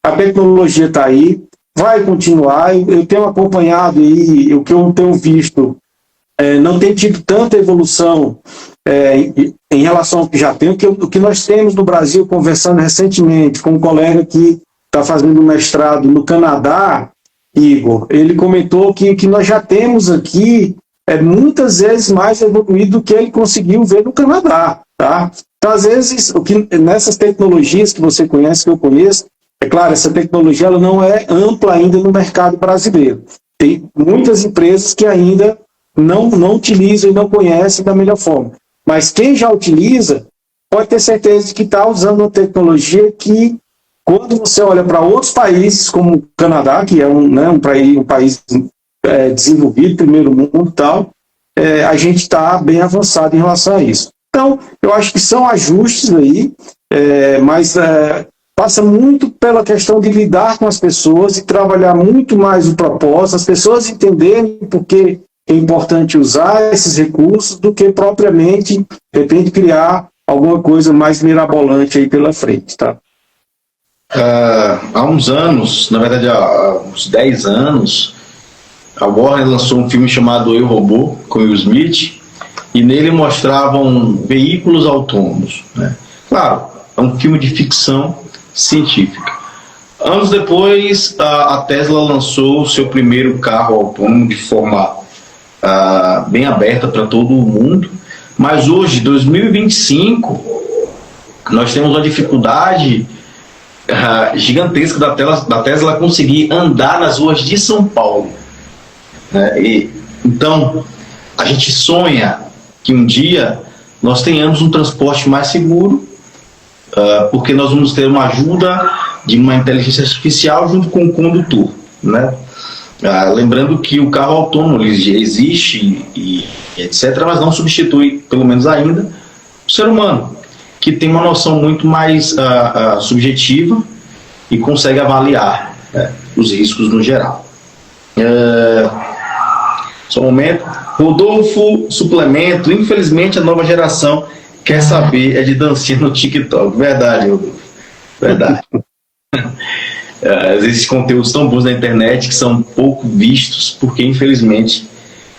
a tecnologia está aí, vai continuar. Eu tenho acompanhado e o que eu tenho visto não tem tido tanta evolução em relação ao que já tem. O que nós temos no Brasil, conversando recentemente com um colega que está fazendo mestrado no Canadá, Igor, ele comentou que nós já temos aqui muitas vezes mais evoluído do que ele conseguiu ver no Canadá. Tá? Então, às vezes, nessas tecnologias que você conhece, que eu conheço, é claro, essa tecnologia ela não é ampla ainda no mercado brasileiro. Tem muitas empresas que ainda não utilizam e não conhecem da melhor forma. Mas quem já utiliza, pode ter certeza de que está usando uma tecnologia que, quando você olha para outros países, como o Canadá, que é um país desenvolvido, primeiro mundo e tal, a gente está bem avançado em relação a isso. Então, eu acho que são ajustes aí, mas passa muito pela questão de lidar com as pessoas e trabalhar muito mais o propósito, as pessoas entenderem por que é importante usar esses recursos do que propriamente, de repente, criar alguma coisa mais mirabolante aí pela frente, tá? Há uns anos, na verdade há uns 10 anos, a Warner lançou um filme chamado Eu, Robô, com Will Smith, e nele mostravam veículos autônomos, né? Claro, é um filme de ficção científica. Anos depois, a Tesla lançou o seu primeiro carro autônomo de forma bem aberta para todo o mundo, mas hoje, 2025, nós temos uma dificuldade gigantesca da Tesla conseguir andar nas ruas de São Paulo, né? Então, a gente sonha que um dia nós tenhamos um transporte mais seguro, porque nós vamos ter uma ajuda de uma inteligência artificial junto com o condutor, né? Lembrando que o carro autônomo ele existe e etc., mas não substitui, pelo menos ainda, o ser humano, que tem uma noção muito mais subjetiva e consegue avaliar, né, os riscos no geral. Só um momento. Rodolfo Suplemento, infelizmente a nova geração quer saber de dancinha no TikTok. Verdade, Rodolfo. Verdade. Existem conteúdos tão bons na internet que são pouco vistos, porque infelizmente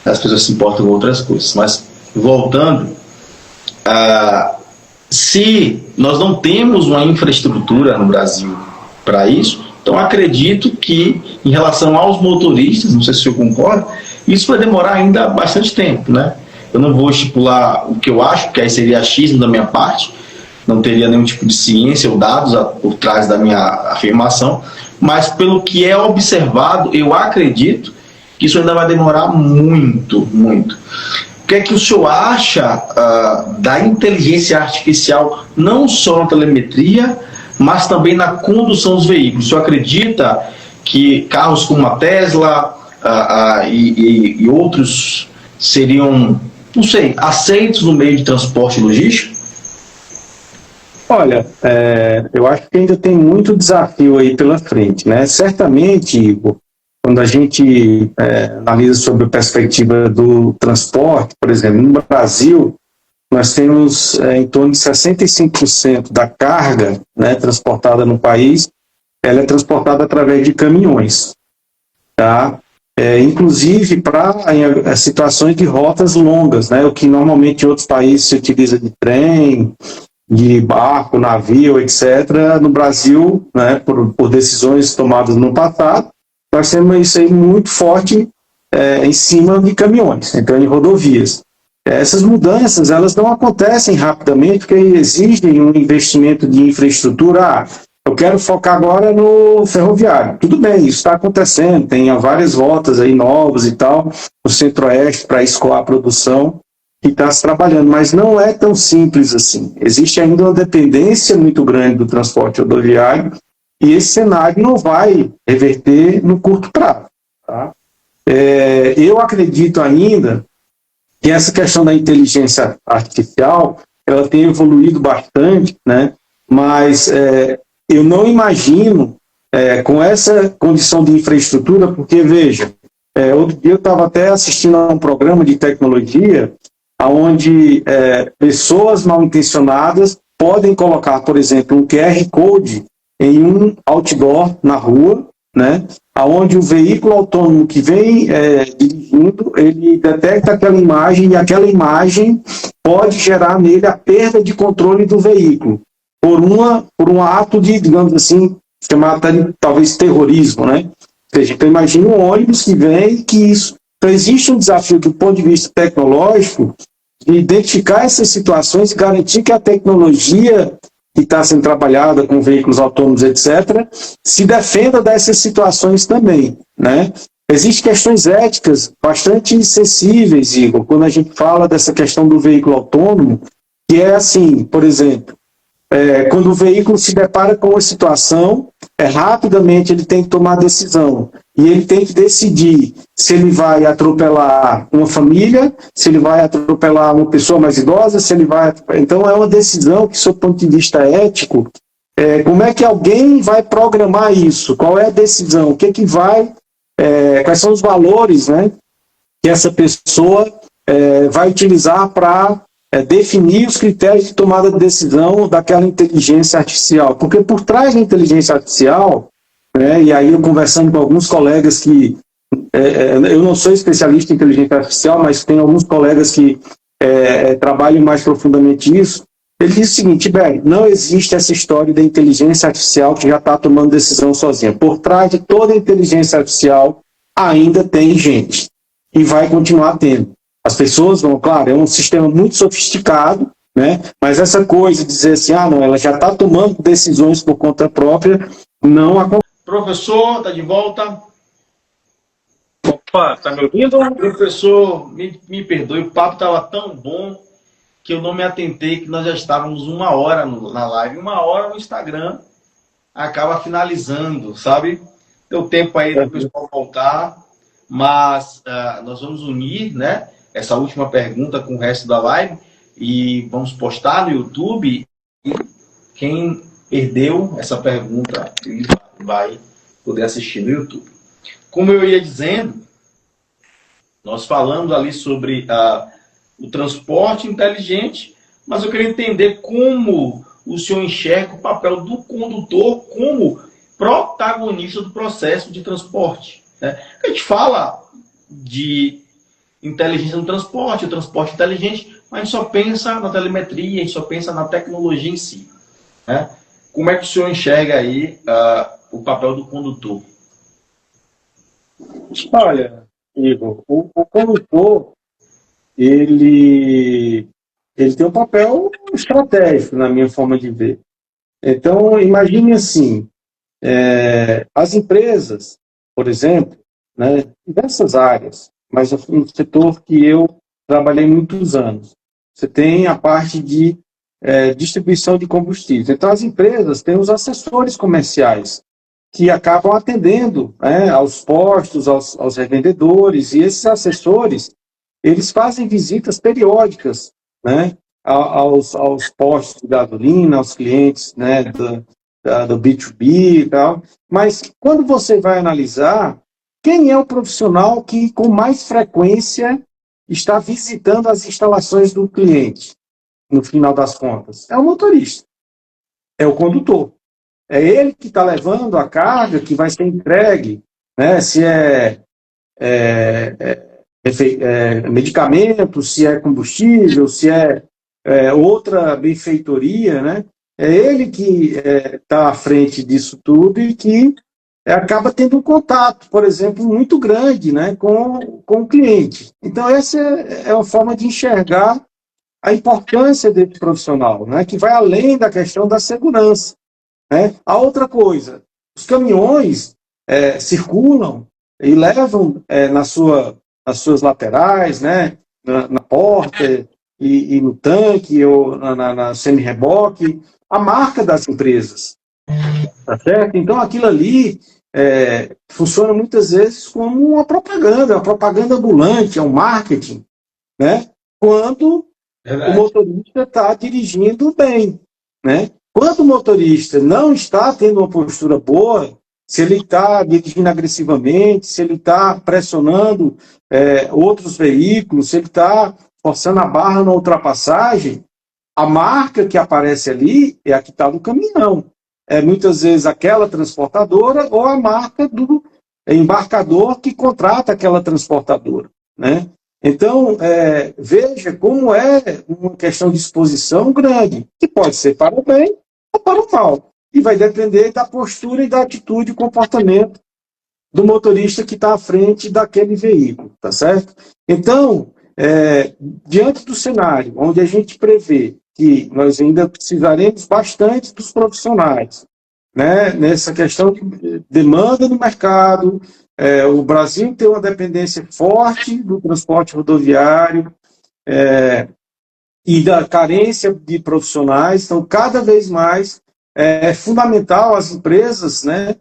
as pessoas se importam com outras coisas. Mas, voltando, se nós não temos uma infraestrutura no Brasil para isso, então acredito que, em relação aos motoristas, não sei se o senhor concorda, isso vai demorar ainda bastante tempo, né? Eu não vou estipular o que eu acho, que aí seria achismo da minha parte, não teria nenhum tipo de ciência ou dados por trás da minha afirmação, mas pelo que é observado, eu acredito que isso ainda vai demorar muito, muito. O que é que o senhor acha da inteligência artificial, não só na telemetria, mas também na condução dos veículos? O senhor acredita que carros como a Tesla e outros seriam, não sei, aceitos no meio de transporte logístico? Olha, eu acho que ainda tem muito desafio aí pela frente, né? Certamente, Igor, quando a gente analisa sobre a perspectiva do transporte, por exemplo, no Brasil, nós temos em torno de 65% da carga, né, transportada no país, ela é transportada através de caminhões, tá? Inclusive para situações de rotas longas, né? O que normalmente em outros países se utiliza de trem, de barco, navio, etc. No Brasil, né, por decisões tomadas no passado, nós temos isso aí muito forte em cima de caminhões, então em rodovias. Essas mudanças, elas não acontecem rapidamente, porque exigem um investimento de infraestrutura. Eu quero focar agora no ferroviário. Tudo bem, isso está acontecendo, tem várias rotas aí novas e tal, no Centro-Oeste para escoar a produção, que está se trabalhando, mas não é tão simples assim. Existe ainda uma dependência muito grande do transporte rodoviário e esse cenário não vai reverter no curto prazo, tá? Eu acredito ainda que essa questão da inteligência artificial, ela tem evoluído bastante, né? Mas eu não imagino com essa condição de infraestrutura, porque, veja, outro dia eu estava até assistindo a um programa de tecnologia onde pessoas mal intencionadas podem colocar, por exemplo, um QR Code em um outdoor na rua, né, onde o veículo autônomo que vem dirigindo, ele detecta aquela imagem e aquela imagem pode gerar nele a perda de controle do veículo por um ato de, digamos assim, chamado de, talvez, terrorismo, né? Ou seja, então imagine um ônibus que vem que isso... Então existe um desafio do ponto de vista tecnológico de identificar essas situações e garantir que a tecnologia que está sendo trabalhada com veículos autônomos, etc., se defenda dessas situações também, né? Existem questões éticas bastante sensíveis, Igor, quando a gente fala dessa questão do veículo autônomo, que é assim, por exemplo, quando o veículo se depara com uma situação, rapidamente ele tem que tomar decisão. E ele tem que decidir se ele vai atropelar uma família, se ele vai atropelar uma pessoa mais idosa, se ele vai... Então é uma decisão que, sob o ponto de vista ético, como é que alguém vai programar isso? Qual é a decisão? O que é que vai... quais são os valores, né, que essa pessoa vai utilizar para definir os critérios de tomada de decisão daquela inteligência artificial? Porque por trás da inteligência artificial, e aí eu conversando com alguns colegas que, eu não sou especialista em inteligência artificial, mas tem alguns colegas que trabalham mais profundamente isso, ele diz o seguinte: Tibério, não existe essa história da inteligência artificial que já está tomando decisão sozinha. Por trás de toda a inteligência artificial ainda tem gente, e vai continuar tendo. As pessoas vão, claro, é um sistema muito sofisticado, né? Mas essa coisa de dizer assim, não, ela já está tomando decisões por conta própria, não acontece. Professor, está de volta? Opa, está me ouvindo? Professor, me perdoe, o papo estava tão bom que eu não me atentei que nós já estávamos 1 hora na live. 1 hora no Instagram acaba finalizando, sabe? Deu tempo aí do pessoal voltar, mas nós vamos unir, né, essa última pergunta com o resto da live e vamos postar no YouTube. E quem perdeu essa pergunta, ele vai poder assistir no YouTube. Como eu ia dizendo, nós falamos ali sobre o transporte inteligente, mas eu queria entender como o senhor enxerga o papel do condutor como protagonista do processo de transporte, né? A gente fala de inteligência no transporte, o transporte inteligente, mas a gente só pensa na telemetria, a gente só pensa na tecnologia em si, né? Como é que o senhor enxerga aí o papel do condutor? Olha, Igor, o condutor, ele tem um papel estratégico na minha forma de ver. Então, imagine assim, as empresas, por exemplo, né, diversas áreas, mas no setor que eu trabalhei muitos anos, você tem a parte de distribuição de combustíveis. Então, as empresas têm os assessores comerciais, que acabam atendendo, aos postos, aos revendedores, e esses assessores, eles fazem visitas periódicas, né, aos postos de gasolina, aos clientes, né, do B2B e tal. Mas quando você vai analisar, quem é o profissional que com mais frequência está visitando as instalações do cliente, no final das contas? É o motorista, é o condutor. É ele que está levando a carga que vai ser entregue, né? Se medicamento, se é combustível, se outra benfeitoria, né? É ele que está à frente disso tudo e que acaba tendo um contato, por exemplo, muito grande, né, com o cliente. Então, essa é uma forma de enxergar a importância desse profissional, né, que vai além da questão da segurança, né? A outra coisa, os caminhões circulam e levam nas suas laterais, né, na porta e no tanque ou na semi-reboque, a marca das empresas. Tá certo? Então, aquilo ali funciona muitas vezes como uma propaganda ambulante, é um marketing, né? Quando o motorista está dirigindo bem, né? Quando o motorista não está tendo uma postura boa, se ele está dirigindo agressivamente, se ele está pressionando outros veículos, se ele está forçando a barra na ultrapassagem, a marca que aparece ali é a que está no caminhão. Muitas vezes aquela transportadora ou a marca do embarcador que contrata aquela transportadora, né? Então, veja como é uma questão de exposição grande, que pode ser para o bem ou para o mal. E vai depender da postura e da atitude e comportamento do motorista que está à frente daquele veículo, tá certo? Então, diante do cenário onde a gente prevê que nós ainda precisaremos bastante dos profissionais, né, nessa questão de demanda no mercado, o Brasil tem uma dependência forte do transporte rodoviário, e da carência de profissionais, então cada vez mais é fundamental as empresas, né,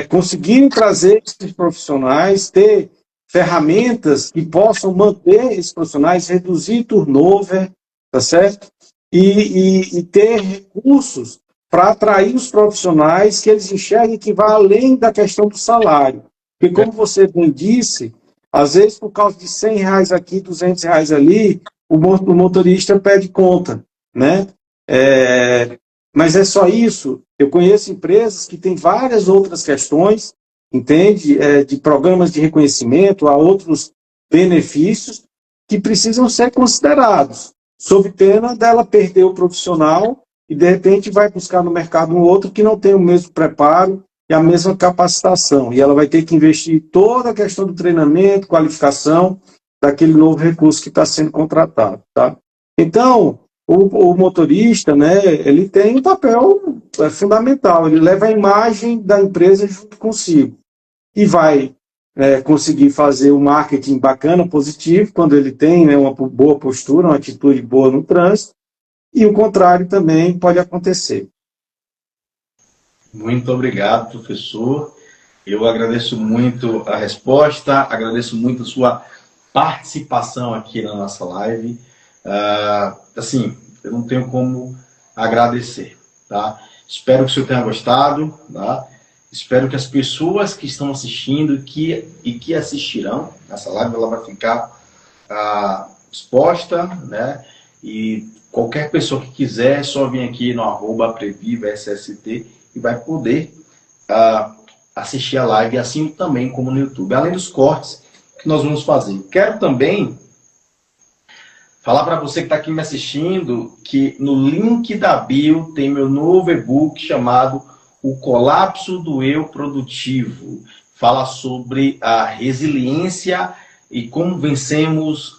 conseguirem trazer esses profissionais, ter ferramentas que possam manter esses profissionais, reduzir turnover, tá certo? E ter recursos para atrair os profissionais que eles enxerguem que vai além da questão do salário. Porque, como você bem disse, às vezes por causa de R$100 aqui, R$200 ali, o motorista pede conta, né? Mas é só isso. Eu conheço empresas que têm várias outras questões, entende? De programas de reconhecimento, há outros benefícios que precisam ser considerados, sob pena dela perder o profissional e, de repente, vai buscar no mercado um outro que não tem o mesmo preparo e a mesma capacitação. E ela vai ter que investir toda a questão do treinamento, qualificação daquele novo recurso que está sendo contratado, tá? Então, o motorista, né, ele tem um papel fundamental, ele leva a imagem da empresa junto consigo e vai conseguir fazer o marketing bacana, positivo, quando ele tem, né, uma boa postura, uma atitude boa no trânsito, e o contrário também pode acontecer. Muito obrigado, professor. Eu agradeço muito a resposta, agradeço muito a sua participação aqui na nossa live. Assim, eu não tenho como agradecer, tá? Espero que o senhor tenha gostado, tá? Espero que as pessoas que estão assistindo e que assistirão essa live, ela vai ficar exposta, né? E qualquer pessoa que quiser, é só vir aqui no @previvasst e vai poder assistir a live, assim também como no YouTube, além dos cortes que nós vamos fazer. Quero também falar para você que está aqui me assistindo que no link da bio tem meu novo e-book chamado O Colapso do Eu Produtivo. Fala sobre a resiliência e como vencemos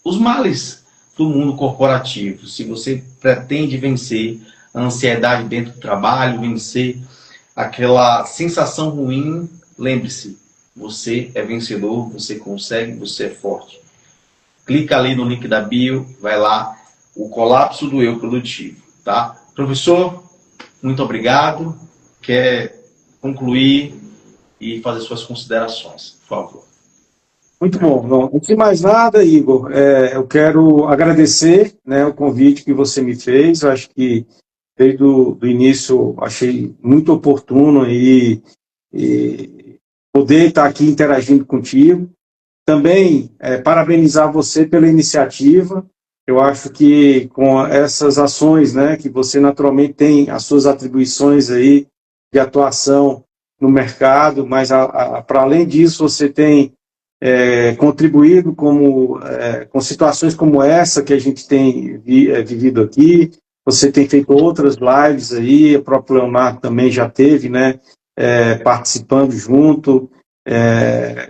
os males do mundo corporativo. Se você pretende vencer a ansiedade dentro do trabalho, vencer aquela sensação ruim, lembre-se, você é vencedor, você consegue, você é forte. Clica ali no link da bio, vai lá, O Colapso do Eu Produtivo, tá? Professor, muito obrigado. Quer concluir e fazer suas considerações, por favor. Muito bom. Não, antes de mais nada, Igor, eu quero agradecer, né, o convite que você me fez. Eu acho que desde o início achei muito oportuno e poder estar aqui interagindo contigo. Também parabenizar você pela iniciativa. Eu acho que com essas ações, né, que você naturalmente tem as suas atribuições aí de atuação no mercado, mas para além disso você tem contribuído com situações como essa que a gente tem vivido aqui. Você tem feito outras lives aí, o próprio Leonardo também já teve, né, participando junto,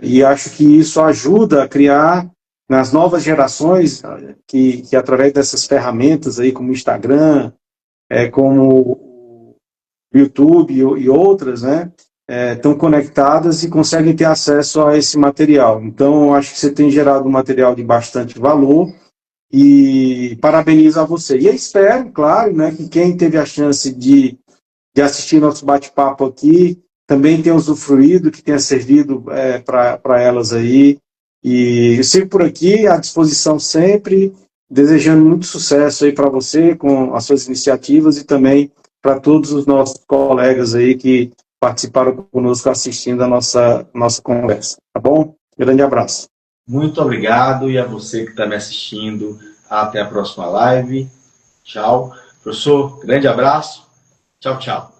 e acho que isso ajuda a criar nas novas gerações que através dessas ferramentas aí como o Instagram, como o YouTube e outras, né, estão conectadas e conseguem ter acesso a esse material. Então, eu acho que você tem gerado um material de bastante valor e parabenizo a você. E eu espero, claro, né, que quem teve a chance de assistir nosso bate-papo aqui também tenha usufruído, que tenha servido para elas aí. E eu sigo por aqui, à disposição sempre, desejando muito sucesso aí para você com as suas iniciativas e também para todos os nossos colegas aí que participaram conosco assistindo a nossa conversa. Tá bom? Grande abraço. Muito obrigado, e a você que está me assistindo. Até a próxima live. Tchau. Professor, grande abraço. Tchau, tchau.